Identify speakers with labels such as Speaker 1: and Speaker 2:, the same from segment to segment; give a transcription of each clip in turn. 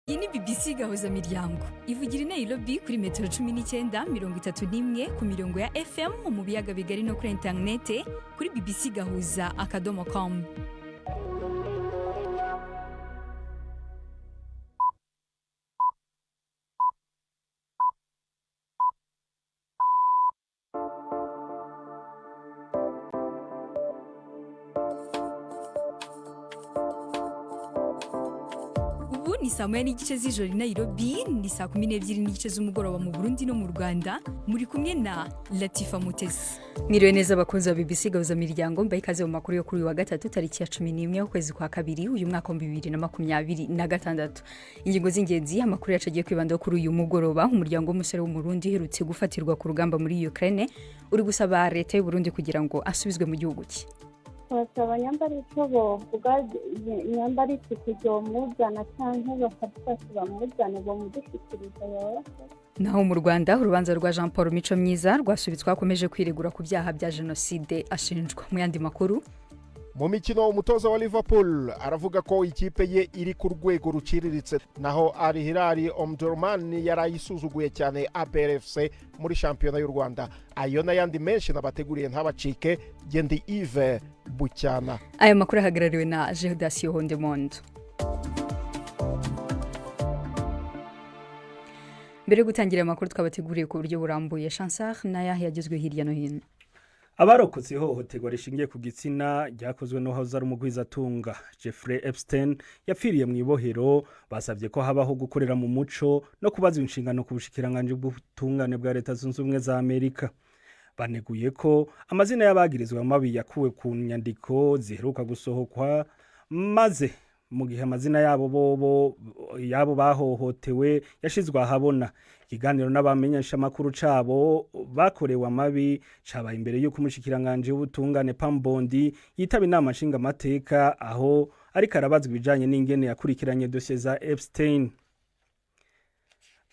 Speaker 1: Iyi ni BBC gahuza miryango ivugira i Nairobi kuri metero 19:31 ku mirongo ya FM mu biyaga bigari no kuri interinete kuri bbcgahuza.com. Ni saa moya n'igice z'ijoro i Nairobi, ni saa 12 n'igice z'umugoroba mu Burundi no mu Rwanda. Muri kumwe na Latifa Mutesi. Mwiriwe neza abakunzi ba BBC gahuza miryango, mbaye ikaze mu makuru yo kuri wa gatatu tariki ya 11 ukwezi kwa kabiri uyu mwaka wa 2026. Ingingo z'ingenzi amakuru yacagiye kwibanda kuri uyu mugoroba. Umuryango w'umusore wo mu Burundi herutse gufatirwa ku rugamba muri Ukraine uri gusaba leta y'u Burundi kugira ngo asubizwe mu gihugu cye.
Speaker 2: Abanyambari bo vuga nyambari kujyo muzana cyangwa bakafasha muzana bo mudushikiriza yawe.
Speaker 1: Naho mu Rwanda urubanza rwa Jean Paul Mico Myiza rwasubitswe akomeje kwiregura ku byaha bya genocide ashinjwa. Mu yandi makuru,
Speaker 3: mu mikino umutoza wa Liverpool aravuga ko ikipe ye iri ku rwego ruciriritse, naho Al Hilal Omdurman yarayisuzuguye cyane APR FC muri shampiyona y'u Rwanda. Ayo n'ayandi menshi nabateguriye ntabacike. Gendi Yves Bucyana.
Speaker 1: Aya makuru ahagarariwe na Gerdacio Hondemondo. Mbere gutangira amakuru twabateguriye ku buryo burambuye, Chansar naya yagizwe hirya no hino.
Speaker 4: Abarokotse ihohoterwa rishingiye ku gitsina ryakozwe n'uwahoze ari umugwizatunga Jeffrey Epstein yapfiriye mu ibohero, basabye ko habaho gukorera mu muco no kubazwa inshingano ku bushikiranganje bw'ubutungane bwa Leta Zunze Ubumwe za Amerika. Baneguye ko amazina y'abagirizwa mabi yakuwe ku nyandiko ziheruka gusohokwa, maze mu gihe amazina yabo bahohotewe yashizwe ahabona. Ikiganiro n'abamenyesha makuru cabo bakorewe amabi cabaye imbere y'uko umushikiranganje w'ubutungane Pam Bondi yitaba inama nshinga amateka, aho ariko arabazwa ibijanye n'ingene yakurikiranye dossier za Epstein.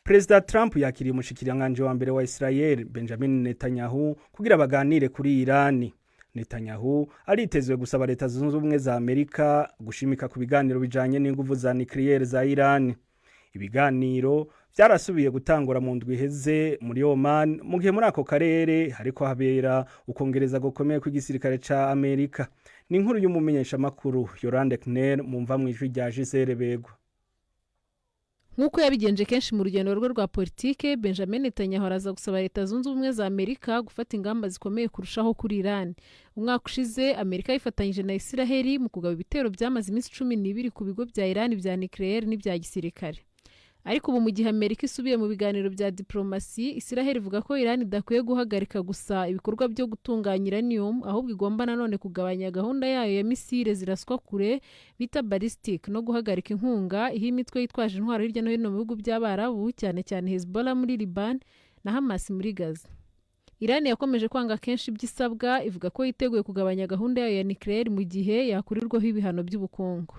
Speaker 4: President Trump yakiriye umushikiranganje wa mbere wa Israel Benjamin Netanyahu kugira baganire kuri Iran. Netanyahu aritezwe gusaba Leta Zunze Ubumwe za Amerika gushimika ku biganiro bijanye n'inguvu za nucleaire za Iran. Ibiganiro byarasubiye gutangura mu ndwi iheze muri Oman, mu gihe muri ako karere hariko habera ukongereza gukomeye kw'igisirikare ca Amerika. Ni inkuru y'umumenyesha makuru Yolande Kner mumva mu ijwi rya Gisele Begwa.
Speaker 5: Nkuko yabigenje kenshi mu rugendo rwe rwa politike, Benjamin Netanyahu araza gusaba Leta Zunze Ubumwe za Amerika gufata ingamba zikomeye kurushaho kuri Iran. Umwaka ushize Amerika yifatanyije na Israel mu kugaba ibitero byamaze iminsi 12 ku bigo bya Iran bya nucleaire n'ibya gisirikare. Ariko ubu mu gihe Amerika isubiye mu biganiro bya diplomasi, Israel ivuga ko Iran idakwiye guhagarika gusa ibikorwa byo gutunganya uranium, ahubwo igomba nanone kugabanya gahunda yayo ya misile ziraswa kure bita ballistic, no guhagarika inkunga iha imitwe yitwaje intwaro hirya no hino mu bihugu by'Abarabu, cyane cyane Hezbollah muri Liban na Hamas muri Gaza. Iran yakomeje kwanga kenshi byisabwa, ivuga ko yiteguye kugabanya gahunda yayo ya nucleaire mu gihe yakurirwaho ibihano by'ubukungu.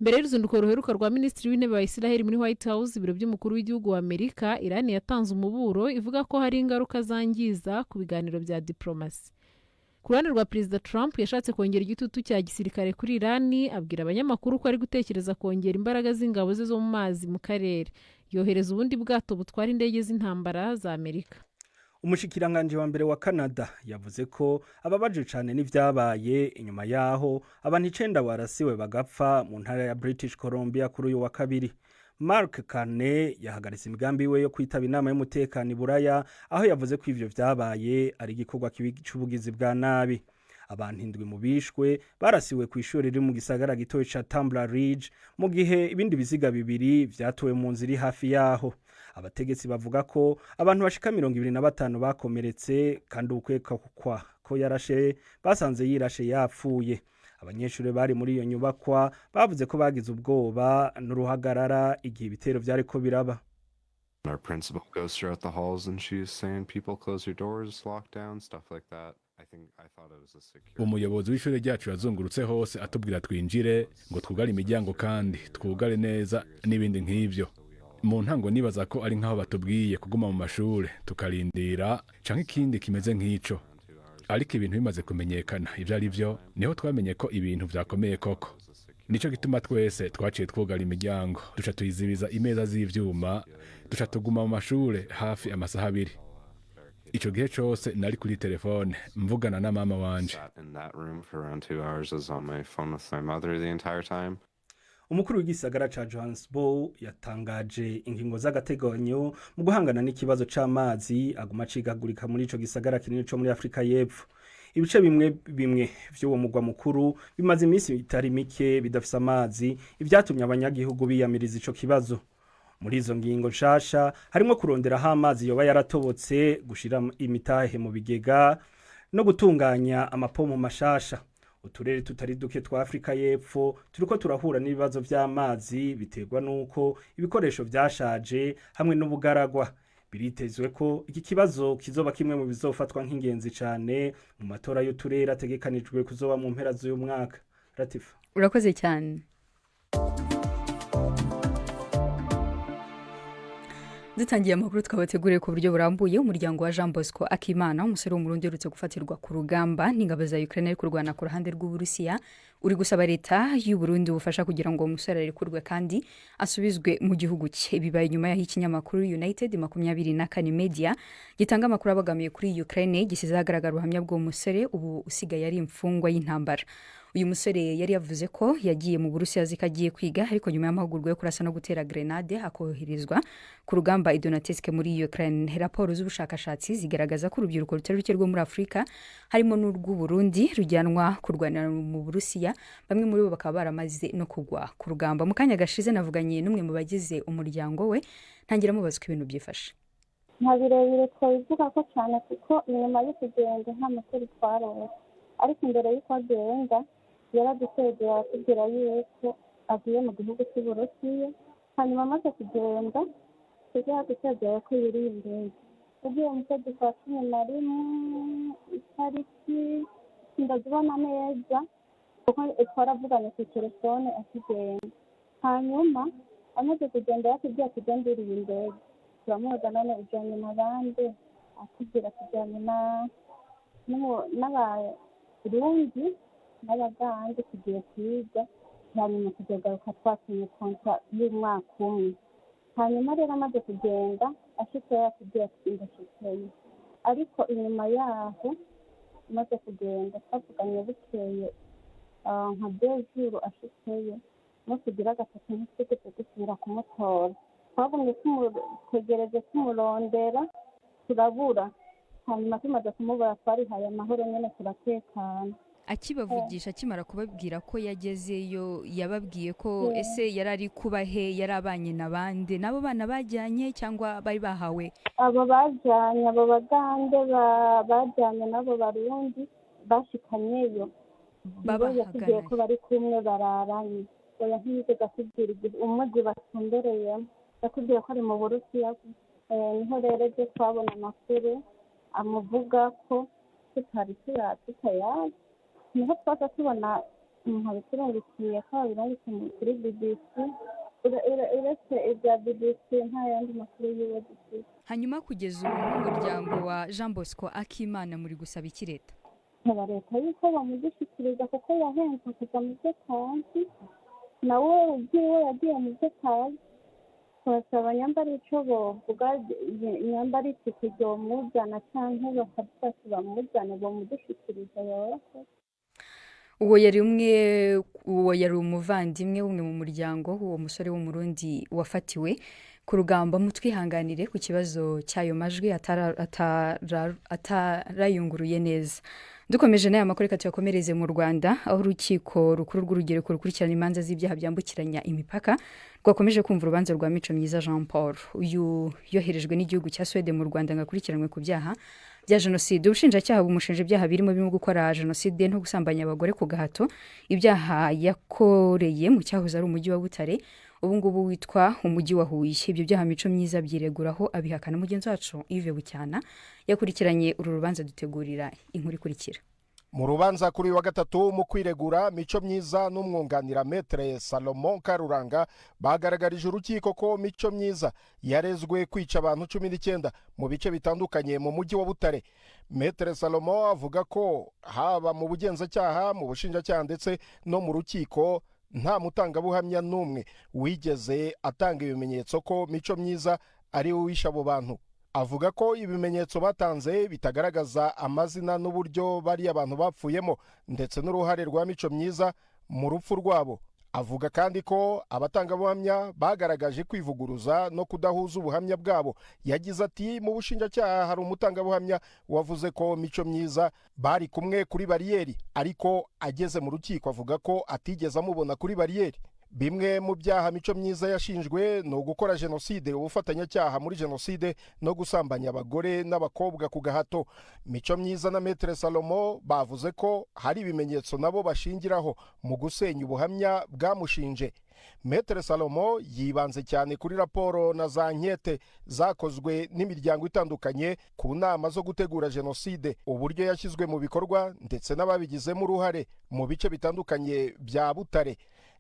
Speaker 5: Mbere y'uruzinduko ruheruka rwa Minisitiri w'Intebe wa Israel muri White House, ibiro by'umukuru w'igihugu wa Amerika, Iran yatanze umuburo ivuga ko hari ingaruka zangiza ku biganiro bya diplomasi. Ku ruhande rwa President Trump yashatse kongera igitutu cya gisirikare kuri Iran, abwira abanyamakuru ko ari gutekereza kongera imbaraga z'ingabo ze zo mu mazi mu karere. Yohereza ubundi bwato butwara indege z'intambara za Amerika.
Speaker 4: Umushikiranganje wa mbere wa Canada yavuze ko ababaje cyane n'ivyabaye inyuma yaho abantu 9 barasiwe bagapfa mu ntara ya British Columbia kuri uyu wa kabiri. Mark Carney yahagaritse imigambi we yo kwitaba inama y'umutekano Buraya, aho yavuze ko ivyo vyabaye ari igikorwa cy'ubugizi bwa nabi. Abantu 7 mu bishwe barasiwe ku ishuri riri mu gisagara gitoye ca Tumbler Ridge, mu gihe ibindi biziga 2 vyatowe mu nzira hafi yaho. Abategetsi bavuga ko abantu bashika 25 bakomeretse, kandi ukweka ko yarashe basanze yirashe yapfuye. Abanyeshuri bari muri iyo nyubakwa bavuze ko bagize ubwoba n'uruhagarara igihe ibitero byari ko biraba.
Speaker 6: Our principal goes throughout the halls and she's saying people close your doors, lock down, stuff like that. I thought it was a secure.
Speaker 7: Umuyobozi w'ishuri ryacu yazungurutse hose atubwira twinjire, ngo twugare imiryango kandi twugare neza n'ibindi nk'ivyo. Mu ntango nibaza ko ari nkaho batubwiye kuguma mu mashure tukarindira canke ikindi kimeze nk'ico. Ariko ibintu bimaze kumenyekana ivyo ari byo, niho twamenye ko ibintu vyakomeye koko. nico gituma twese twaciye twugara imiryango duca tuyizibiza imeza z'ivyuma duca tuguma mu mashure hafi amasaha 2. Ico gihe cose nari kuri telefone mvugana na mama wanje.
Speaker 4: Umukuru w'igisagara ca Johannesburg yatangaje ingingo z'agateganyo mu guhangana n'ikibazo c'amazi aguma cigagurika muri ico gisagara kinini co muri Afrika y'Epfo. Ibice bimwe vy'uwo mugwa mukuru bimaze iminsi itari mike bidafise amazi, ivyatumye abanyagihugu biyamiriza ico kibazo. Muri izo ngingo nshasha harimo kuronderaho amazi yoba yaratobotse, gushira imitahe mu bigega no gutunganya amapomo mashasha. Uturere tutari duke twa Afrika y'Epfo turiko turahura n'ibibazo vy'amazi biterwa nuko ibikoresho vyashaje hamwe n'ubugaragwa. Biritezwe ko iki kibazo kizoba kimwe mu bizofatwa nk'ingenzi cyane mu matora y'uturere ategekanijwe kuzoba mu mpera z'uyu mwaka. Latifa,
Speaker 1: urakoze cyane. Dutangiye amakuru twabateguriye ku buryo burambuye. Umuryango wa Jean Bosco Akimana, umusore w'umurundi urutse gufatirwa ku rugamba n'ingabo za Ukraine ari kurwana ku ruhande rw'Uburusiya, uri gusaba leta y'u Burundi ubufasha kugira ngo umusore arekurwe kandi asubizwe mu gihugu cye. Bibaye nyuma y'aho ikinyamakuru United 24 Media gitanga amakuru abagamiye kuri Ukraine gisize ahagaragara ubuhamya bw'uwo musore ubu usigaye ari imfungwa y'intambara. Uyu musore yari yavuze ko yagiye mu Burusiya zikagiye kwiga, ariko nyuma y'amahugurwa yo kurasa no gutera grenade akoherezwa ku rugamba i Donetsk muri Ukraine. Raporo z'ubushakashatsi zigaragaza ko urubyiruko rutari ruke rwo muri Afrika harimo n'urw'u Burundi rujyanwa kurwanira mu Burusiya, bamwe muri bo bakaba baramaze no kugwa ku rugamba. Mu kanya gashize navuganye n'umwe mu bagize umuryango we, ntangira mubaza ko ibintu byifashe.
Speaker 2: nta birebire twabivuga ko cyane kuko inyuma yo kugenda nta makuru twaronse, ariko imbere y'uko agenda yaradusezeye aratubwira yuko avuye mu gihugu cy'Uburusiya, hanyuma amaze kugenda yaradusezeye ko yuriye indege. Yagiye mu kwezi kwa 11 itariki ndazibona neza kuko twaravuganye ku telefone akigenda, hanyuma amaze kugenda yatubwiye kugenda yuriye indege. Turamubaza none ujyanye n'abandi, atubwira kujyanye n'abarundi n'abagande tugiye kwiga, hanyuma tugaruka twasinye kontra y'umwaka umwe. Hanyuma rero amaze kugenda ashitse yatubwiye ati ndashiteye, ariko inyuma yaho amaze kugenda twavuganye bukeye nka 2 jours ashitseyo, mutugira gatatu ntitwigeze dusubira kumutora. Twagumye tumutegereje tumurondera turabura, hanyuma tumaze kumubura twarihaye amahoro nyene turatekana.
Speaker 1: Akibavugisha akimara kubabwira ko yagezeyo yababwiye ko ese yarari kuba he, yarabanye nabande nabo bana bajyanye cyangwa bari bahawe?
Speaker 2: Abo bajyanye, abo bagande bajyanye nabo barundi bashikanyeyo, babahagaranye ko bari kumwe bararanye. Oya ntiyigeze atubwira umujyi batumbereyemo, yakubwiye ko ari mu Burusiya. Niho rero byo twabona amakuru amuvuga ko tutari tutayazi, niho twaza tubona umuntu turungikiye ko babirangije kuri BBC. Uretse ibya BBC nta yandi makuru yiwe dufite.
Speaker 1: Hanyuma kugeza ubu n'umuryango wa Jean Bosco Akimana muri gusaba iki leta?
Speaker 2: Aba leta yuko bamudushyikiriza kuko yahenze kuva mu byo kazi, nawe ubwiwe yagiye mu byo kazi. Twasaba nyambari ico bovuga, nyambari tukijyo muzana canke bakadufasha bamuzane bamudushyikiriza yose.
Speaker 1: Uwo yari umuvandimwe umwe mu muryango uwo musore w'umurundi wafatiwe ku rugamba. Mutwihanganire ku kibazo cyayo majwi atarayunguruye neza. Dukomeje n'aya makuru reka tuyakomereze mu Rwanda, aho urukiko rukuru rw'urugereko rukurikirana imanza z'ibyaha byambukiranya imipaka rwakomeje kumva urubanza rwa Micomyiza Jean Paul. Uyu yoherejwe n'igihugu cya Sweden mu Rwanda ngakurikiranwe ku byaha bya jenoside. Ubushinjacyaha bumushinja ibyaha birimo gukora jenoside no gusambanya abagore ku gahato, ibyaha yakoreye mu cyahoze ari umujyi wa Butare, ubu ngubu witwa umujyi wa Huye. Ibyo byaha Micomyiza byireguraho abihakana. Mugenzi wacu Yves Bucyana yakurikiranye uru rubanza, dutegurira inkuru ikurikira.
Speaker 3: Mu rubanza kuri wa gatatu mu kwiregura, Micomyiza n'umwunganira Maître Salomon Karuranga bagaragarije urukiko ko Micomyiza yarezwe kwica abantu 19 mu bice bitandukanye mu mujyi wa Butare. Maître Salomon avuga ko haba mu bugenzacyaha, mu bushinjacyaha ndetse no mu rukiko nta mutangabuhamya n'umwe wigeze atanga ibimenyetso ko Mico Myiza ari we wishe abo bantu. Avuga ko ibimenyetso batanze bitagaragaza amazina n'uburyo bari abantu bapfuyemo ndetse n'uruhare rwa Mico Myiza mu rupfu rwabo. Avuga kandi ko abatangabuhamya bagaragaje kwivuguruza no kudahuza ubuhamya bwabo. Yagize ati mu bushinjacyaha hari umutangabuhamya wavuze ko Mico Myiza bari kumwe kuri bariyeri, ariko ageze mu rukiko avuga ko atigeze amubona kuri bariyeri. Bimwe mu byaha Mico Myiza yashinjwe no gukora jenoside, ubufatanyacyaha muri jenoside no gusambanya abagore n'abakobwa ku gahato. Mico Myiza na Maître Salomo bavuze ko hari ibimenyetso nabo bashingiraho mu gusenya ubuhamya bwamushinje. Maître Salomo yibanze cyane kuri raporo na za nkete zakozwe n'imiryango itandukanye ku nama zo gutegura jenoside, uburyo yashyizwe mu bikorwa ndetse n'ababigizemo uruhare mu bice bitandukanye bya Butare.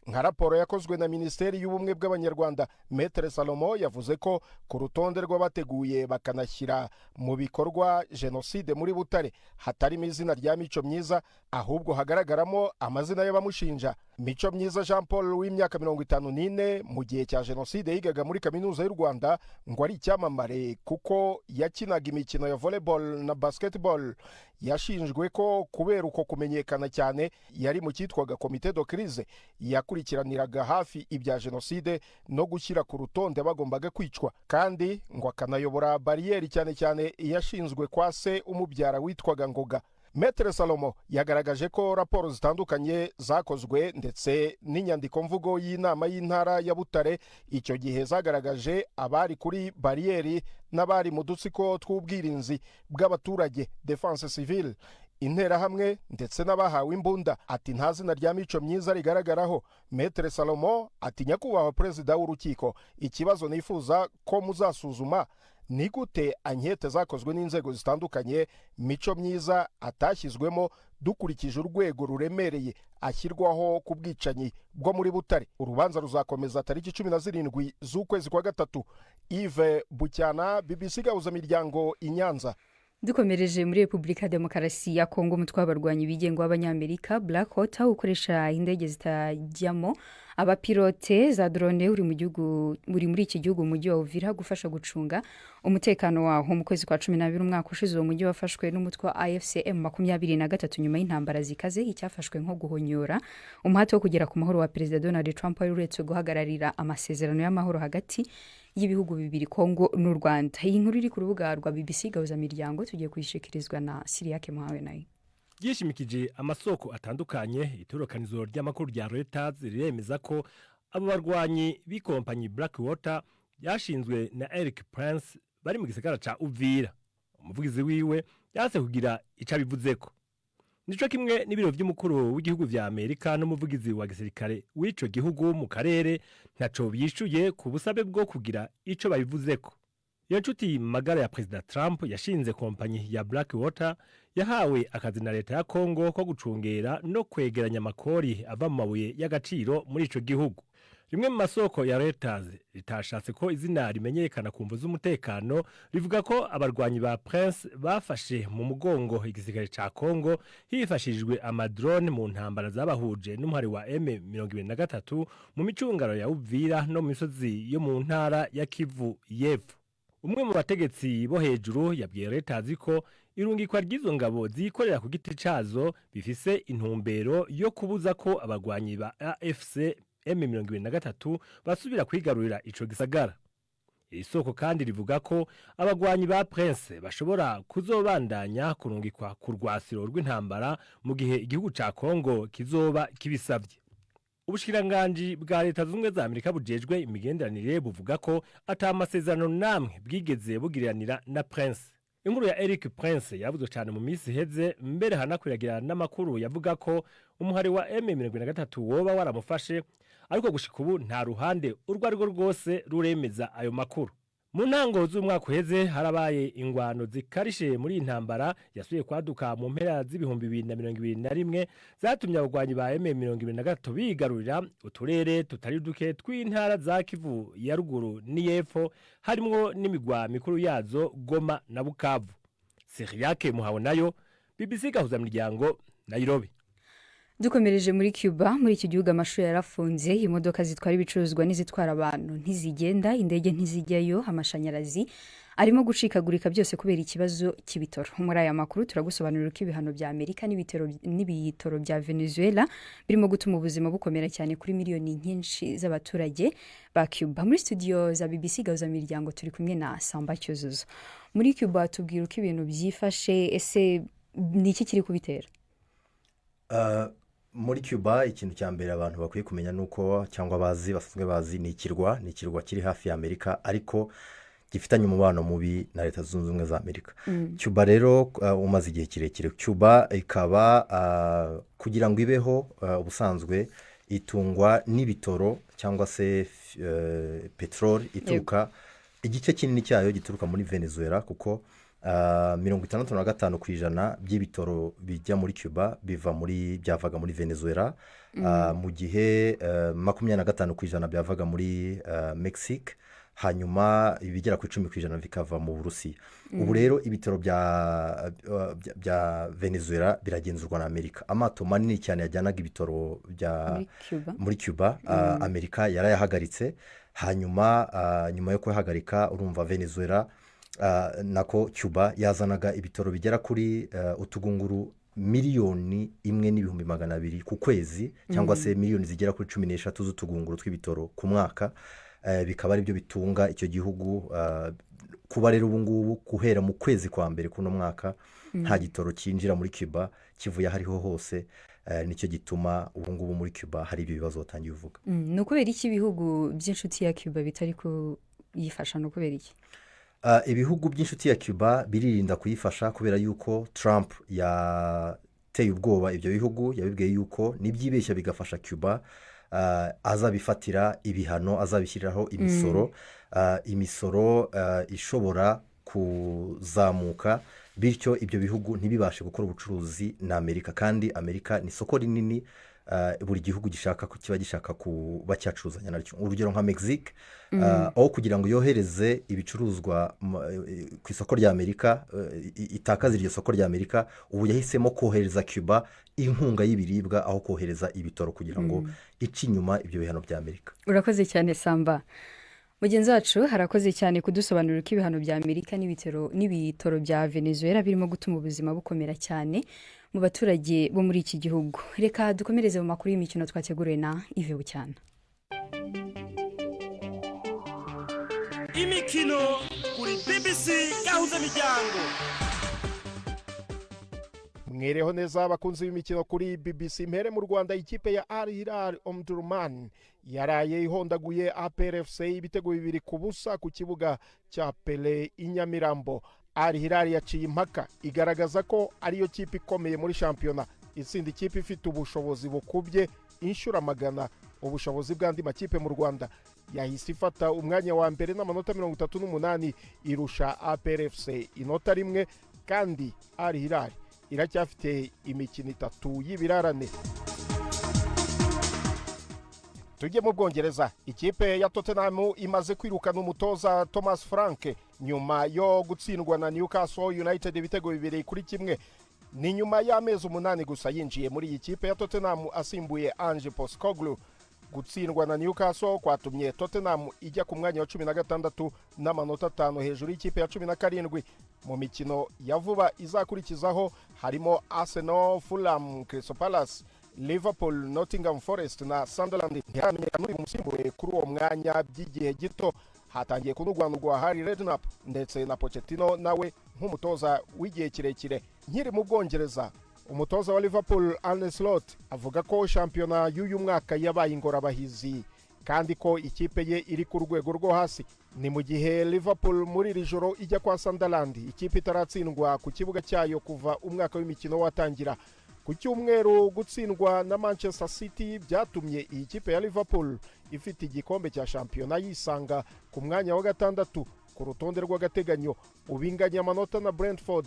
Speaker 3: Nka raporo yakozwe na Minisiteri y'Ubumwe bw'Abanyarwanda, Maître Salomo yavuze ko ku rutonde rw'abateguye bakanashyira mu bikorwa jenoside muri Butare hatarimo izina rya Mico Myiza, ahubwo hagaragaramo amazina y'abamushinja. Mico Myiza Jean Paul w'imyaka 54 mu gihe cya jenoside yigaga muri Kaminuza y'u Rwanda ngo ari icyamamare kuko yakinaga imikino ya volleyball na basketball. Yashinjwe ko kubera uko kumenyekana cyane yari mu cyitwaga Comité de Crise yakurikiraniraga hafi ibya jenoside no gushyira ku rutonde bagombaga kwicwa, kandi ngo akanayobora bariyeri cyane cyane yashinzwe kwa se umubyara witwaga Ngoga. Maître Salomo yagaragaje ko raporo zitandukanye zakozwe ndetse n'inyandiko mvugo y'inama y'intara ya Butare icyo gihe zagaragaje abari kuri bariyeri n'abari mu dutsiko tw'ubwirinzi bw'abaturage defense civile, interahamwe ndetse n'abahawe imbunda. Ati nta zina rya Mico Myiza rigaragaraho. Maître Salomo ati nyakubahwa perezida w'urukiko, ikibazo nifuza ko muzasuzuma ni gute ankete zakozwe n'inzego zitandukanye Mico Myiza atashyizwemo dukurikije urwego ruremereye ashyirwaho ku bwicanyi bwo muri Butare. Urubanza ruzakomeza tariki 17 z'ukwezi kwa gatatu. Yves Bucyana, BBC Gahuzamiryango, i Nyanza.
Speaker 1: Dukomereje muri Repubulika Demokarasi ya Kongo, umutwe w'abarwanyi bigenga w'abanyamerika Black Hawk ukoresha indege zitajyamo abapilote za drone uri muri iki gihugu mu mujyi wa Uvira gufasha gucunga umutekano waho. Mu kwezi kwa 12 umwaka ushize uwo mujyi wafashwe n'umutwe wa AFCM 23 nyuma y'intambara zikaze, icyafashwe nko guhonyora umuhate wo kugera ku mahoro wa Perezida Donald Trump uretse guhagararira amasezerano y'amahoro hagati y'ibihugu bibiri, Kongo n'u Rwanda. Iyi nkuru iri ku rubuga rwa BBC Gahuzamiryango, tugiye kuyishikirizwa na Siriake Muhawe nayo.
Speaker 8: Yishimikije amasoko atandukanye, itorokanizo ry'amakuru rya Reuters riremeza ko abo barwanyi b'ikompanyi Blackwater yashinzwe na Eric Prince bari mu gisagara ca Uvira. Umuvugizi wiwe yase kugira icabivuzeko. Nico kimwe n'ibiro by'umukuru w'igihugu vya Amerika n'umuvugizi wa gisirikare w'ico gihugu mu karere ntaco byishuye ku busabe bwo kugira ico babivuzeko. Iyo nshuti magara ya President Trump yashinze kompanyi ya Blackwater yahawe akazi na leta ya Kongo ko gucungera no kwegeranya amakori ava mu mabuye y'agaciro muri ico gihugu. Rimwe mu masoko ya Reuters ritashatse ko izina rimenyekana ku mvu z'umutekano rivuga ko abarwanyi ba Prince bafashe mu mugongo igisirikare ca Kongo hifashishijwe amadrone mu ntambara zabahuje n'umuhari wa M23 mu micungaro ya Uvira no mu misozi yo mu ntara ya Kivu y'Epfo. Umwe mu bategetsi bo hejuru yabwiye Reuters ko irungikwa ry'izo ngabo zikorera ku giti cazo bifise intumbero yo kubuza ko abarwanyi ba AFC M23 basubira kwigarurira ico gisagara. Isoko kandi rivuga ko abarwanyi ba Prince bashobora kuzobandanya kurungikwa ku rwasiro rw'intambara mu gihe igihugu ca Kongo kizoba kibisavye. Ubushikiranganji bwa leta z'ubumwe za Amerika bujejwe imigenderanire buvuga ko ata amasezerano namwe bwigeze bugiriranira na Prince. Inkuru ya Eric Prince yavuze cyane mu minsi heze, mbere hanakwiragira n'amakuru yavuga ko umuhari wa M23 woba waramufashe, ariko gushika ubu nta ruhande urwo ari rwo rwose ruremeza ayo makuru. Mu ntango z'umwaka uheze harabaye ingwano zikarishe muri intambara yasuye kwaduka mu mpera z'ibihumbi 2021 zatumye abagwanyi ba M23 bigarurira uturere tutari duke tw'intara za Kivu ya ruguru n'Yepfo, harimo n'imigwa mikuru yazo Goma na Bukavu. Siriake Muhawe nayo, BBC Gahuzamiryango, Nairobi.
Speaker 1: dukomereje muri Cuba muri iki gihugu amashuri yarafunze imodoka zitwara ibicuruzwa n'izitwara abantu ntizigenda indege ntizijyayo amashanyarazi arimo gucikagurika byose kubera ikibazo cy'ibitoro muri aya makuru turagusobanurira ko ibihano bya Amerika n'ibitoro bya Venezuela birimo gutuma ubuzima bukomera cyane kuri miliyoni nyinshi z'abaturage ba Cuba muri studio za BBC Gahuza Miryango turi kumwe na Samba Cyuzuzo muri Cuba tubwira uko ibintu byifashe ese ni iki kiri kubitera
Speaker 9: muri Cuba ikintu cya mbere abantu bakwiye kumenya nuko cyangwa basanzwe bazi ni ikirwa kiri hafi ya Amerika ariko gifitanye umubano mubi na Leta Zunze Ubumwe za Amerika. Cuba rero umaze igihe kirekire Cuba ikaba kugira ngo ibeho ubusanzwe itungwa n'ibitoro cyangwa se peteroli ituruka igice kinini cyayo gituruka muri Venezuela kuko 65% by'ibitoro bijya muri Cuba byavaga muri Venezuela mu gihe 25% byavaga muri Mexique hanyuma ibigera ku 10% bikava mu Burusiya. Ubu rero ibitoro bya Venezuela biragenzurwa na Amerika. Amato manini cyane yajyanaga ibitoro muri Cuba Amerika yarayahagaritse hanyuma nyuma yo kuyahagarika urumva Venezuela nako Cuba yazanaga ibitoro bigera kuri utugunguru miliyoni 1,200,000 ku kwezi cyangwa se miliyoni zigera kuri 13 z'utugunguru tw'ibitoro ku mwaka bikaba ari byo bitunga icyo gihugu kuba rero ubu ngubu guhera mu kwezi kwa mbere kuno mwaka nta gitoro cyinjira muri Cuba kivuye hariho hose nicyo gituma ubu ngubu muri Cuba hari ibyo bibazo batangiye uvuga
Speaker 1: ni ukubera iki ibihugu by'inshuti ya Cuba bitari kuyifasha no kubera iki
Speaker 9: ibihugu by'inshuti ya Cuba biririnda kuyifasha kubera yuko Trump yateye ubwoba ibyo bihugu yabibwiye yuko nibyibeshya bigafasha Cuba azabifatira ibihano azabishyiriraho imisoro ishobora kuzamuka bityo ibyo bihugu ntibibashe gukora ubucuruzi na Amerika kandi Amerika ni isoko rinini buri gihugu kiba gishaka kuba cyacuruzanya naryo urugero nka Mexique aho kugira ngo yohereze ibicuruzwa ku isoko rya Amerika itakaza iryo soko rya Amerika ubu yahisemo kohereza Cuba inkunga y'ibiribwa aho kohereza ibitoro kugira ngo ici inyuma ibyo bihano bya Amerika.
Speaker 1: Urakoze cyane Samba. Mugenzi wacu harakoze cyane kudusobanurira ko ibihano bya Amerika n'ibitoro bya Venezuela birimo gutuma ubuzima bukomera cyane mu baturage bo muri iki gihugu. Reka dukomereze mu makuru y'imikino twateguriwe na Yves Bucyana.
Speaker 10: Imikino kuri BBC Gahuza Miryango.
Speaker 3: Mwereho neza abakunzi b'imikino kuri BBC mpere mu Rwanda ikipe ya Al Hilal Omdurman yaraye ihondaguye APRFC ibitego 2-0 ku kibuga cya Pele Inyamirambo. Al Hilal yaciye impaka igaragaza ko ariyo kipe ikomeye muri shampiyona itsinda ikipe ifite ubushobozi bukubye inshuro magana ubushobozi bw'andi makipe mu Rwanda yahise ifata umwanya wa mbere n'amanota 38 irusha APRFC inota rimwe kandi Al Hilal iracyafite imikino 3 y'ibirarane. Tujye mu Bwongereza ikipe ya Tottenham imaze kwirukana umutoza Thomas Frank nyuma yo gutsindwa na Newcastle United ibitego 2-1 ni nyuma y'amezi 8 gusa yinjiye muri iyi kipe ya Tottenham asimbuye Ange Postecoglou. Gutsindwa na Newcastle kwatumye Tottenham ijya ku mwanya wa 16 n'amanota 5 hejuru y'ikipe ya 17 mu mikino ya vuba izakurikizaho harimo Arsenal, Fulham, Crystal Palace, Liverpool, Nottingham Forest na Sunderland. Ntihamenyekana uri umusimbuye kuri uwo mwanya by'igihe gito. Hatangiye kunugwanurwa Harry Redknapp ndetse na Pochettino nawe nk'umutoza w'igihe kirekire. Nkiri mu Bwongereza umutoza wa Liverpool Arne Slot avuga ko shampiyona y'uyu mwaka yabaye ingorabahizi kandi ko ikipe ye iri ku rwego rwo hasi. Ni mu gihe Liverpool muri iri joro ijya kwa Sunderland ikipe itaratsindwa ku kibuga cyayo kuva umwaka w'imikino watangira. Ku cyumweru gutsindwa na Manchester City byatumye iyi kipe ya Liverpool ifite igikombe cya shampiyona yisanga ku mwanya wa 6 ku rutonde rw'agateganyo ubinganya amanota na Brentford.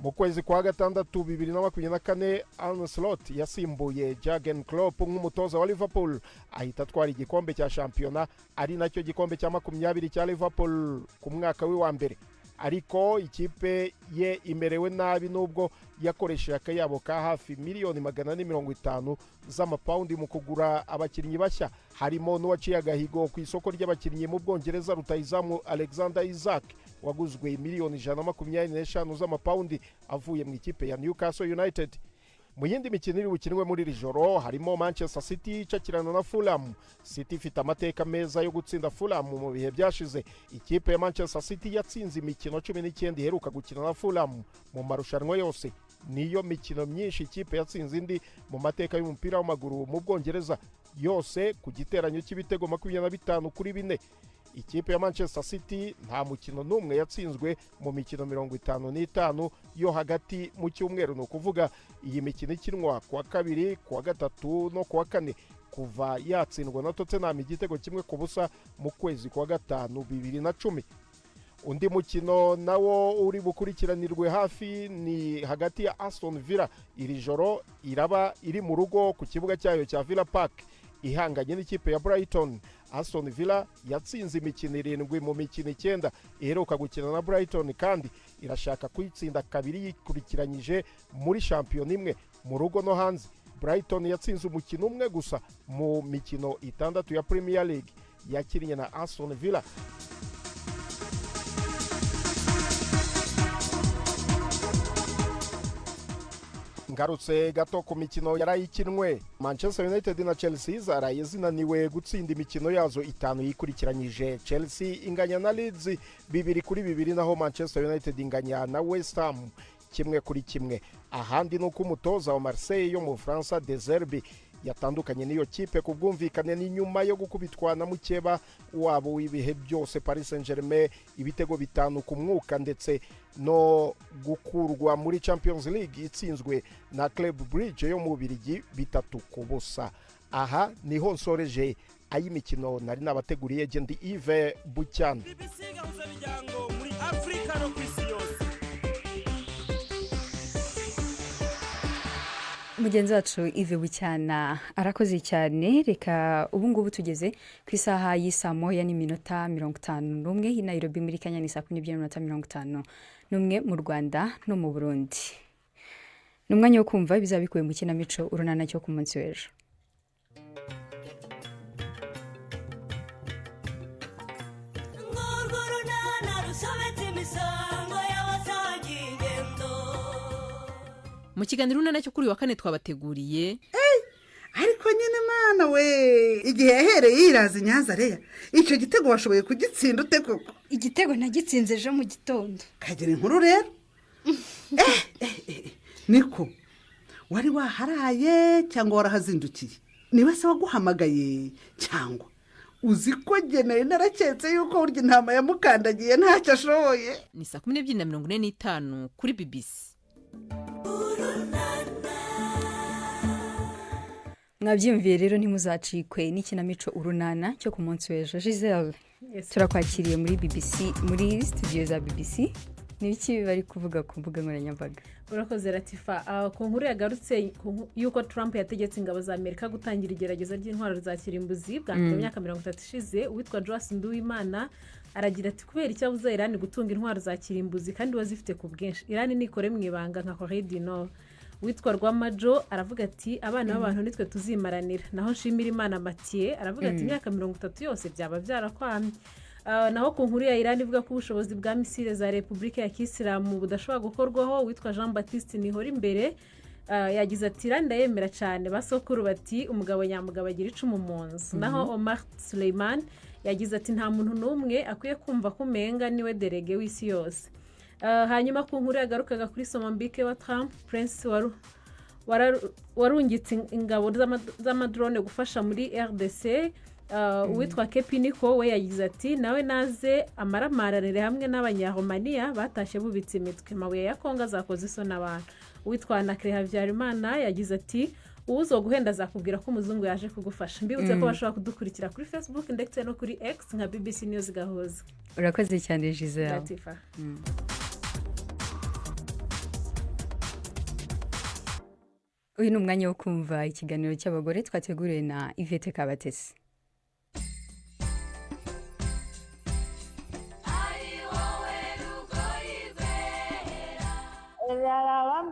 Speaker 3: Mu kwezi kwa 6 2024 Arne Slot yasimbuye Jurgen Klopp nk'umutoza wa Liverpool ahita atwara igikombe cya shampiyona ari nacyo gikombe cya 20 cya Liverpool ku mwaka we wa mbere. ariko ikipe ye imerewe nabi nubwo yakoresheje akayabo ka hafi miliyoni 450 z'amapawundi mu kugura abakinnyi bashya, harimo n'uwaciye agahigo ku isoko ry'abakinnyi mu Bwongereza rutahizamu Alexander Isak waguzwe miliyoni 125 z'amapawundi avuye mu ikipe ya Newcastle United. Mu yindi mikino iri bukinwe muri iri joro harimo Manchester City icakirana na Fulham. City ifite amateka meza yo gutsinda Fulham mu bihe byashize. Ikipe ya Manchester City yatsinze imikino 19 iheruka gukina na Fulham mu marushanwa yose. Niyo mikino myinshi ikipe yatsinze indi mu mateka y'umupira w'amaguru mu Bwongereza, yose ku giteranyo cy'ibitego 25-4. Ikipe ya Manchester City nta mukino n'umwe yatsinzwe mu mikino 55 yo hagati mu cyumweru, no kuvuga iyi mikino ikinwa kwa kabiri, kwa gatatu no kwa kane kuva yatsindwa na Tottenham igitego 1-0 mu kwezi kwa gatanu 2010. Undi mukino nawo uri bukurikiranirwe hafi ni hagati ya Aston Villa. Iri joro iraba iri mu rugo ku kibuga cyayo cya Villa Park ihanganye n'ikipe ya Brighton. Aston Villa yatsinze imikino 7 mu mikino 9 iheruka gukina na Brighton, kandi irashaka kwitsinda kabiri yikurikiranyije muri shampiyona imwe mu rugo no hanze. Brighton yatsinze umukino umwe gusa mu mikino 6 ya Premier League yakinnye na Aston Villa. Ngarutse gato ku mikino yarayikinwe, Manchester United na Chelsea zaraye zinaniwe gutsinda imikino yazo 5 yikurikiranyije. Chelsea inganya na Leeds 2-2, naho Manchester United inganya na West Ham 1-1. Ahandi nuko umutoza wa Marseille yo mu France De Zerbi yatandukanye n'iyo kipe ku bwumvikane ni nyuma yo gukubitwa na mukeba wabo w'ibihe byose Paris Saint-Germain ibitego 5 ku mwuka, ndetse no gukurwa muri Champions League itsinzwe na Club Brugge yo mu Bubiligi 3-0. Aha niho nsoreje ay'imikino nari nabateguriye. Jendi Yves Bucyana.
Speaker 1: Mugenzi wacu Yves Bucyana arakoze cyane. Reka ubu ngubu tugeze ku isaha y'isa 1:51 i Nairobi muri Kenya, ni saa 2:51 mu Rwanda no mu Burundi. Numwanya wo kumva ibizabikuye mu kinamico urunana cyo ku munsi w'ejo.
Speaker 11: Mu kiganiro urunana cyo kuri wa kane twabateguriye
Speaker 12: ariko nyine mana we, igihe yahereye yiraza Nyanza reya, icyo gitego washoboye kugitsinda ute koko?
Speaker 13: Igitego nagitsinze ejo mu gitondo.
Speaker 12: Kagira inkuru rero. Niko wari waharaye cyangwa warahazindukiye? Niba se waguhamagaye cyangwa uzi ko geneye naraketse yuko urya intama yamukandagiye ntacyo ashoboye?
Speaker 11: Ni saa 12:45 kuri BBC.
Speaker 1: Mwabyumviye rero ntimuzacikwe n'ikinamico urunana cyo ku munsi w'ejo. Giselle, turakwakiriye muri BBC, muri studio za BBC. Nibiki bari kuvuga ku mbuga nkoranyambaga?
Speaker 5: Urakoze Latifa. Ku nkuru yagarutse yuko Trump yategetse ingabo za Amerika gutangira igerageza ry'intwaro za kirimbuzi bwa myaka 30 ishize. Uwitwa Joas Nduwimana aragira ati kubera icyo abuza Iran gutunga intwaro za kirimbuzi kandi wazifite ku bwinshi, Iran nikore mu ibanga nka Corée du Nord. Witwa Rwamajo aravuga ati abana b'abantu nitwe tuzimaranira. Naho Nshimira Imana Mathieu aravuga ati imyaka 30 yose byaba byarakwamye. Naho ku nkuru ya Iran ivuga ko ubushobozi bwa misile za Repubulika ya Kisilamu budashobora gukorwaho, witwa Jean Baptiste Nihora imbere yagize ati Iran ndayemera cyane, basokuru bati umugabo nyamugabo agira icumu mu nzu. Naho Omar Suleiman yagize ati nta muntu n'umwe akwiye kumva ko umenga niwe derege w'isi yose. Hanyuma ku nkuru yagarukaga kuri Somambike wa Trump, Prince warungitse ingabo z'amadrone gufasha muri RDC. Uwitwa Kepiniko we yagize ati nawe naze amaramaranire hamwe n'abanyaromania batashye bubitse imitwe, mabuye ya Kongo zakoze isoni abantu. Uwitwa Nakre Habyarimana yagize ati uzo guhenda zakubwira ko umuzungu yaje kugufasha. Mbibutse ko bashobora kudukurikira kuri Facebook ndetse no kuri X nka BBC News Gahoza.
Speaker 1: Urakoze cyane Giselle.
Speaker 5: Latifa.
Speaker 1: Uyu ni umwanya wo kumva ikiganiro cy'abagore twateguriwe na Yvette Kabatesi.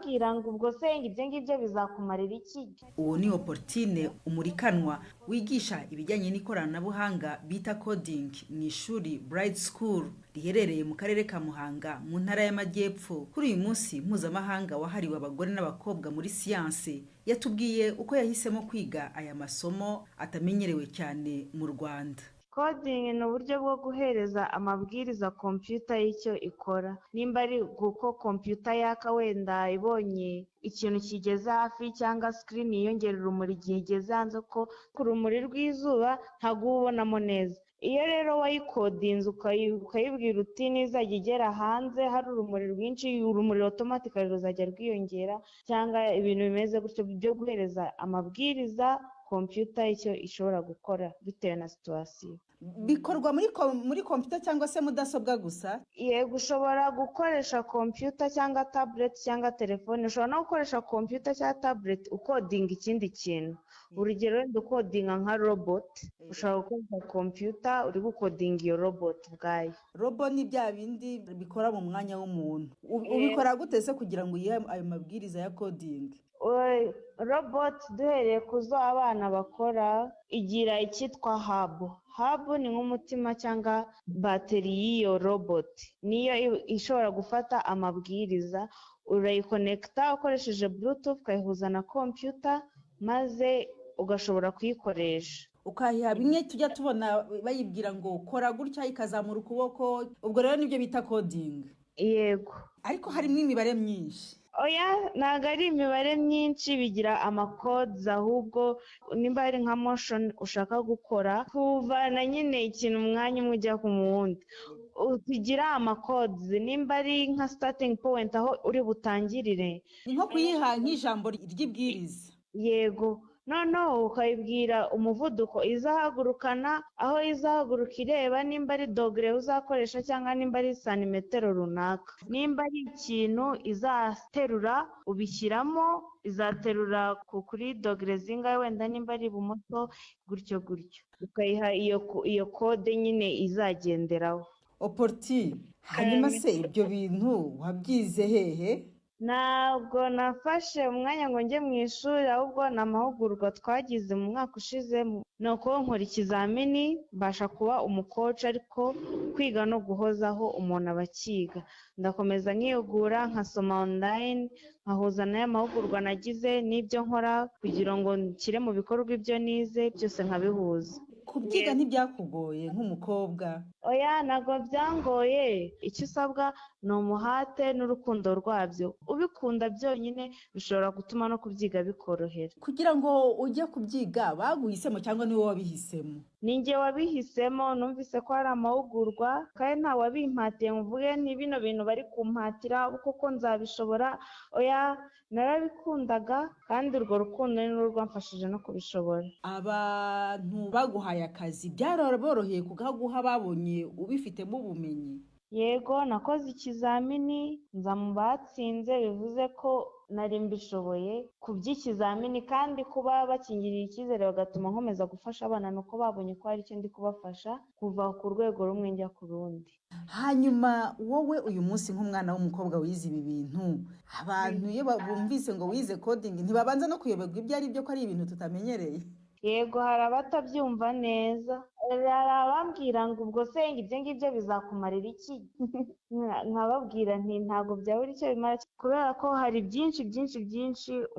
Speaker 14: arababwira ngo ubwo se ibyo ngibyo bizakumarira iki.
Speaker 15: uwo ni Opportune Umurikanwa wigisha ibijyanye n'ikoranabuhanga bita coding mu ishuri Bright School riherereye mu karere ka Muhanga mu ntara y'Amajyepfo. Kuri uyu munsi mpuzamahanga wahariwe abagore n'abakobwa muri siyanse yatubwiye uko yahisemo kwiga aya masomo atamenyerewe cyane mu Rwanda.
Speaker 14: Coding ni uburyo bwo guhereza amabwiriza computer y'icyo ikora. Nimba ari uko computer yaka wenda ibonye ikintu kigeze hafi cyangwa screen yiyongera urumuri igihe igeze hanze ko ku rumuri rw'izuba ntabwo ubonamo neza. Iyo rero wayikodinze ukayibwira uti nizajya igera hanze hari urumuri rwinshi, urumuri automatically ruzajya rwiyongera, cyangwa ibintu bimeze gutyo byo guhereza amabwiriza computer icyo ishobora gukora bitewe na situation.
Speaker 15: Bikorwa muri computer cyangwa se mudasobwa gusa?
Speaker 14: Yego, ushobora gukoresha computer cyangwa tablet cyangwa telefone. Ushobora no gukoresha computer cyangwa tablet ukodinga ikindi kintu. Urugero wenda ukodinga nka robot, ushobora gukoresha computer uri gukodinga iyo robot ubwayo.
Speaker 15: Robot ni bya bindi bikora mu mwanya w'umuntu. Ubikora gute se kugira ngo yihe ayo mabwiriza ya coding?
Speaker 14: Robot duhereye ku zo abana bakora igira icyitwa hub ni nk'umutima cyangwa bateri y'iyo robot, niyo ishobora gufata amabwiriza. Urayikonekita ukoresheje bluetooth ukayihuza na computer maze ugashobora kuyikoresha.
Speaker 15: Ukahiha bimwe tujya tubona bayibwira ngo kora gutya ikazamura ukuboko, ubwo rero nibyo bita coding.
Speaker 14: Yego,
Speaker 15: ariko harimo imibare myinshi.
Speaker 14: Oya, ntabwo ari imibare myinshi, bigira amacodes, ahubwo nimba ari nka motion ushaka gukora kuvana nyine ikintu umwanya umwe ujya ku wundi, tugira amacodes. Nimba ari nka starting point aho uri butangirire,
Speaker 15: ni nko kuyiha nk'ijambo ry'ibwiriza.
Speaker 14: Yego, noneho ukayibwira umuvuduko izahagurukana, aho izahaguruka ireba, nimba ari dogere uzakoresha cyangwa nimba ari santimetero runaka. Nimba ari ikintu izaterura ubishyiramo, izaterura kuri dogere zingahe, wenda nimba ari ibumoso gutyo gutyo, ukayiha iyo kode nyine izagenderaho.
Speaker 15: Opportune, hanyuma se ibyo bintu wabyize hehe?
Speaker 14: Ntabwo nafashe umwanya ngo njye mu ishuri, ahubwo ni amahugurwa twagize mu mwaka ushize. Ni uko nkora ikizamini mbasha kuba umukoci, ariko kwiga no guhozaho umuntu aba akiga. Ndakomeza nkiyugura, nkasoma online, nkahuza n'aya mahugurwa nagize n'ibyo nkora kugira ngo nshyire mu bikorwa ibyo nize byose nkabihuza.
Speaker 15: Kubyiga ntibyakugoye nk'umukobwa?
Speaker 14: Oya, ntabwo byangoye. Icyo usabwa ni umuhate n'urukundo rwabyo. Ubikunda byonyine bishobora gutuma no kubyiga bikorohera.
Speaker 15: Kugira ngo ujye kubyiga baguhisemo cyangwa niwe wabihisemo?
Speaker 14: Ni njye wabihisemo. Numvise ko hari amahugurwa kandi nta wabimpatiye ngo mvuge ni bino bintu bari kumpatira kuko nzabishobora. Oya, narabikundaga kandi urwo rukundo ni rwo rwamfashije no kubishobora.
Speaker 15: Abantu baguhaye akazi byaraboroheye kugaguha babonye ubifitemo ubumenyi?
Speaker 14: Yego, nakoze ikizamini nza mu batsinze, bivuze ko nari mbishoboye ku by'ikizamini, kandi kuba bakingiriye icyizere bagatuma nkomeza gufasha abana nuko babonye ko hari icyo ndi kubafasha kuva ku rwego rumwe njya ku rundi.
Speaker 15: Hanyuma wowe uyu munsi nk'umwana w'umukobwa wize ibi bintu, abantu iyo bumvise ngo wize coding ntibabanza no kuyoberwa ibyo ari byo, ko ari ibintu tutamenyereye?
Speaker 14: Yego, hari abatabyumva neza, hari abambwira ngo ubwo se ibyo ngibyo bizakumarira iki. Nkababwira nti ntabwo byabura icyo bimara, kubera ko hari byinshi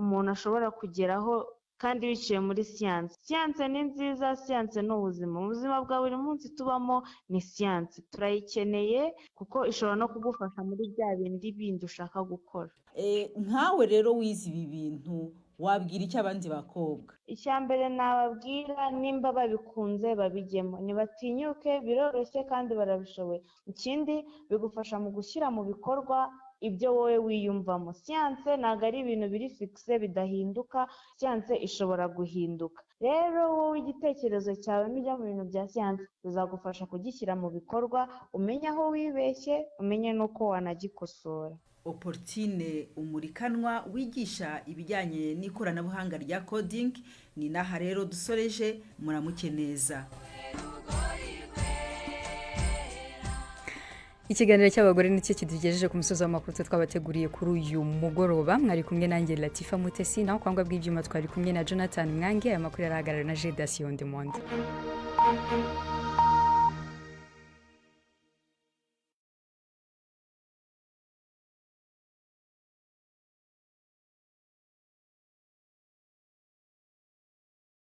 Speaker 14: umuntu ashobora kugeraho kandi biciye muri siyanse. Siyanse ni nziza, siyanse ni ubuzima. Ubuzima bwa buri munsi tubamo ni siyanse, turayikeneye kuko ishobora no kugufasha muri bya bindi ushaka gukora.
Speaker 15: Nkawe rero wize ibi bintu wabwira icyo abandi bakobwa?
Speaker 14: Icya mbere nababwira, nimba babikunze babijyemo, ntibatinyuke, biroroshye kandi barabishoboye. Ikindi bigufasha mu gushyira mu bikorwa ibyo wowe wiyumvamo. Siyanse ntabwo ari ibintu biri fikise bidahinduka, siyanse ishobora guhinduka. Rero wowe igitekerezo cyawe nujya mu bintu bya siyanse bizagufasha kugishyira mu bikorwa, umenye aho wibeshye, umenye n'uko wanagikosora.
Speaker 15: Opportune Umurikanwa wigisha ibijyanye n'ikoranabuhanga rya coding, ni naha rero dusoreje. Muramuke neza.
Speaker 1: ikiganiro cy'abagore nicyo kidugejeje ku musozi w'amakuru twabateguriye kuri uyu mugoroba mwari kumwe nanjye Latifa Mutesi naho kwangwa bw'ibyuma twari kumwe na Jonathan Mwangi aya makuru yarahagarariwe na Jedasi Yondemonde.